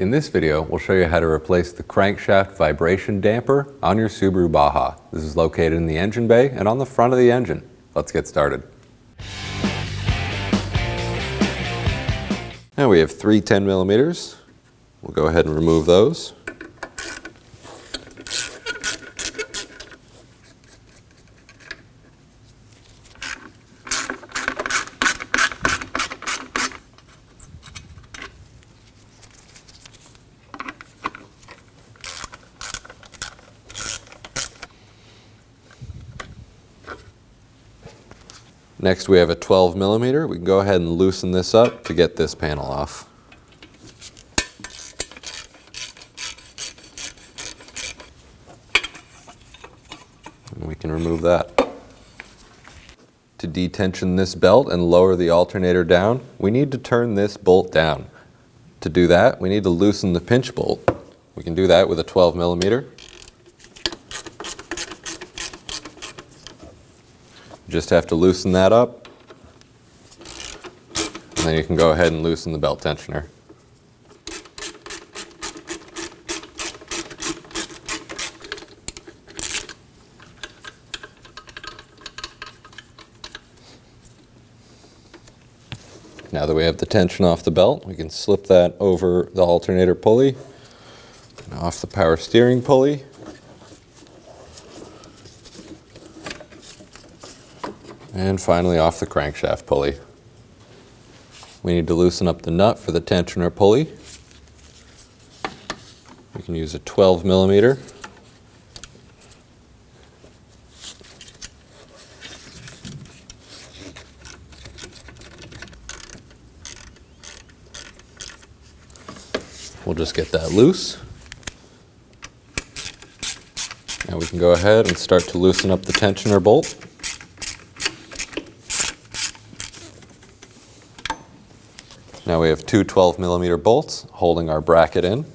In this video, we'll show you how to replace the crankshaft vibration damper on your Subaru Baja. This is located in the engine bay and on the front of the engine. Let's get started. Now we have three 10mm. We'll go ahead and remove those. Next we have a 12mm. We can go ahead and loosen this up to get this panel off. And we can remove that. To detension this belt and lower the alternator down, we need to turn this bolt down. To do that, we need to loosen the pinch bolt. We can do that with a 12mm. Just have to loosen that up, and then you can go ahead and loosen the belt tensioner. Now that we have the tension off the belt, we can slip that over the alternator pulley and off the power steering pulley. And finally off the crankshaft pulley. We need to loosen up the nut for the tensioner pulley. We can use a 12mm. We'll just get that loose. Now we can go ahead and start to loosen up the tensioner bolt. Now we have two 12mm bolts holding our bracket in.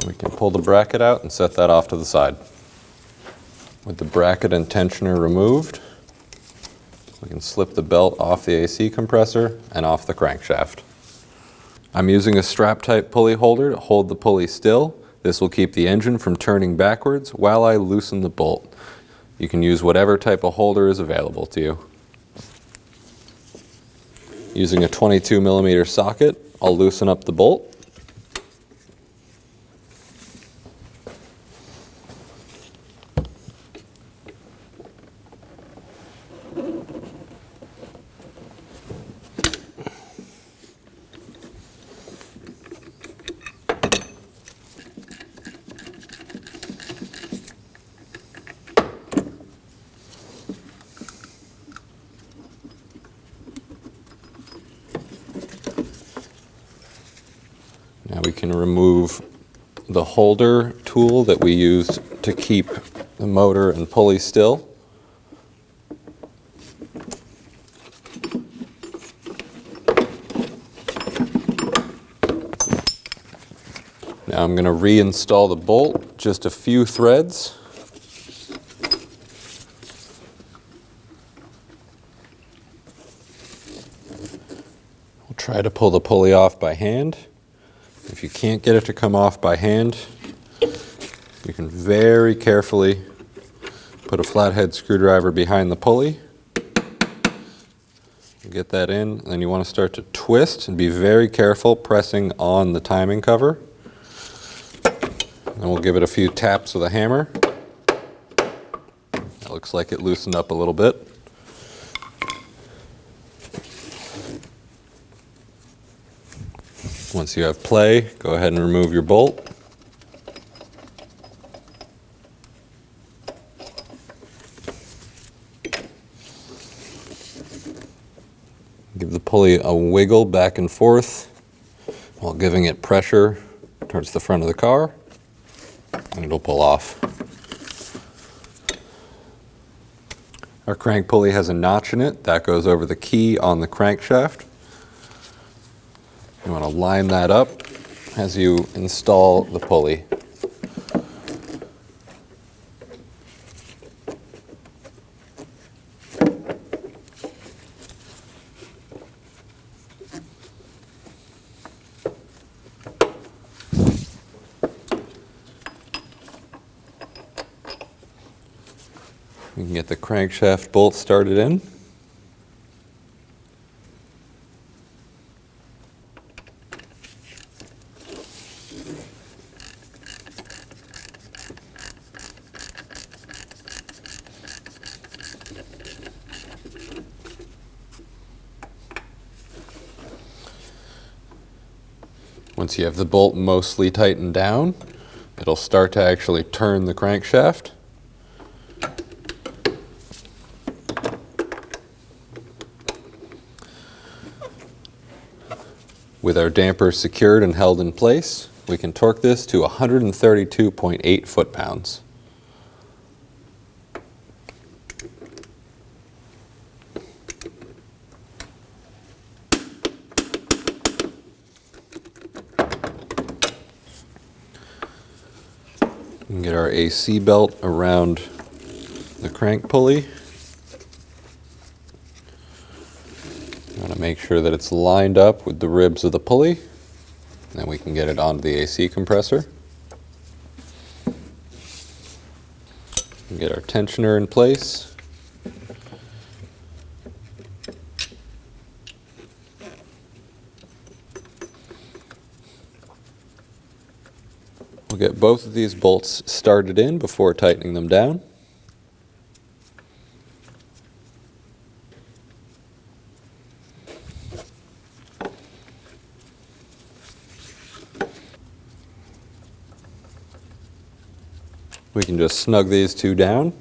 We can pull the bracket out and set that off to the side. With the bracket and tensioner removed, we can slip the belt off the AC compressor and off the crankshaft. I'm using a strap type pulley holder to hold the pulley still. This will keep the engine from turning backwards while I loosen the bolt. You can use whatever type of holder is available to you. Using a 22mm socket, I'll loosen up the bolt. Now we can remove the holder tool that we used to keep the motor and pulley still. Now I'm going to reinstall the bolt, just a few threads. We'll try to pull the pulley off by hand. If you can't get it to come off by hand, you can very carefully put a flathead screwdriver behind the pulley. Get that in, and then you want to start to twist and be very careful pressing on the timing cover. And we'll give it a few taps with a hammer. That looks like it loosened up a little bit. Once you have play, go ahead and remove your bolt. Give the pulley a wiggle back and forth while giving it pressure towards the front of the car. and it'll pull off. Our crank pulley has a notch in it that goes over the key on the crankshaft. You want to line that up as you install the pulley. We can get the crankshaft bolt started in. Once you have the bolt mostly tightened down, it'll start to actually turn the crankshaft. With our damper secured and held in place, we can torque this to 132.8 foot-pounds. We can get our AC belt around the crank pulley. You want to make sure that it's lined up with the ribs of the pulley. Then we can get it onto the AC compressor. Get our tensioner in place. We'll get both of these bolts started in before tightening them down. We can just snug these two down.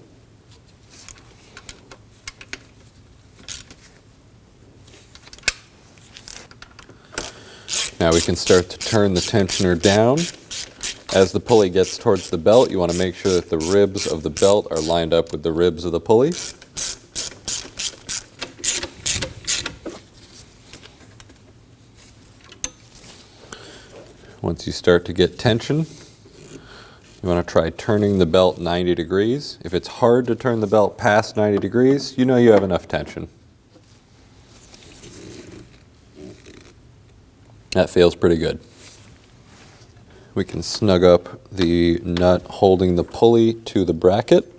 Now we can start to turn the tensioner down. As the pulley gets towards the belt, you want to make sure that the ribs of the belt are lined up with the ribs of the pulley. Once you start to get tension, you want to try turning the belt 90 degrees. If it's hard to turn the belt past 90 degrees, you know you have enough tension. That feels pretty good. We can snug up the nut holding the pulley to the bracket.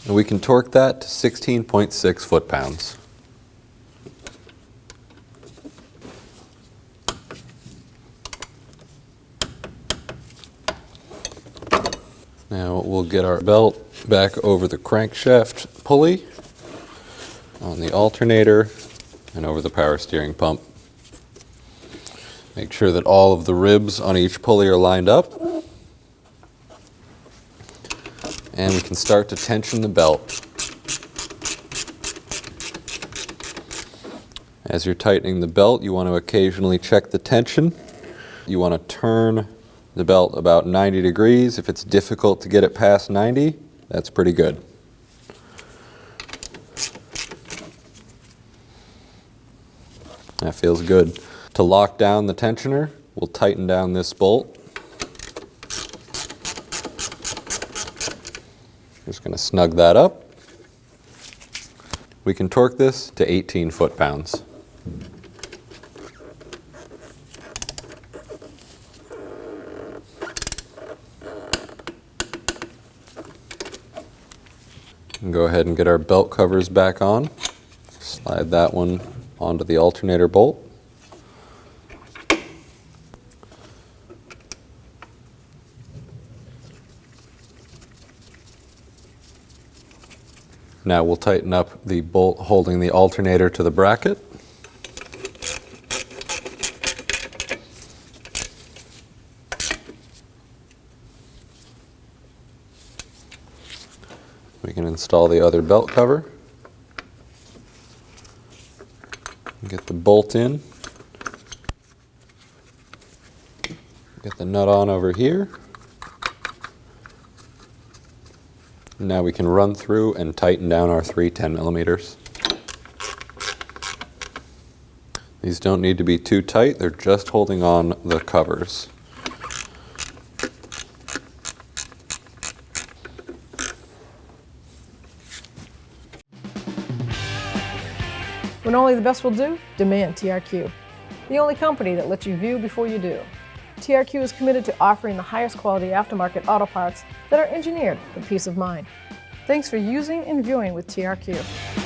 And we can torque that to 16.6 foot-pounds. Now we'll get our belt back over the crankshaft pulley, on the alternator, and over the power steering pump. Make sure that all of the ribs on each pulley are lined up. And we can start to tension the belt. As you're tightening the belt, you want to occasionally check the tension. You want to turn the belt about 90 degrees. If it's difficult to get it past 90, that's pretty good. That feels good. To lock down the tensioner, we'll tighten down this bolt. Just going to snug that up. We can torque this to 18 foot-pounds. And go ahead and get our belt covers back on. Slide that one onto the alternator bolt. Now we'll tighten up the bolt holding the alternator to the bracket. We We can install the other belt cover. Get the bolt in. Get the nut on over here. Now we can run through and tighten down our three 10 millimeters. These don't need to be too tight, they're just holding on the covers. When only the best will do, demand TRQ. The only company that lets you view before you do. TRQ is committed to offering the highest quality aftermarket auto parts that are engineered for peace of mind. Thanks for using and viewing with TRQ.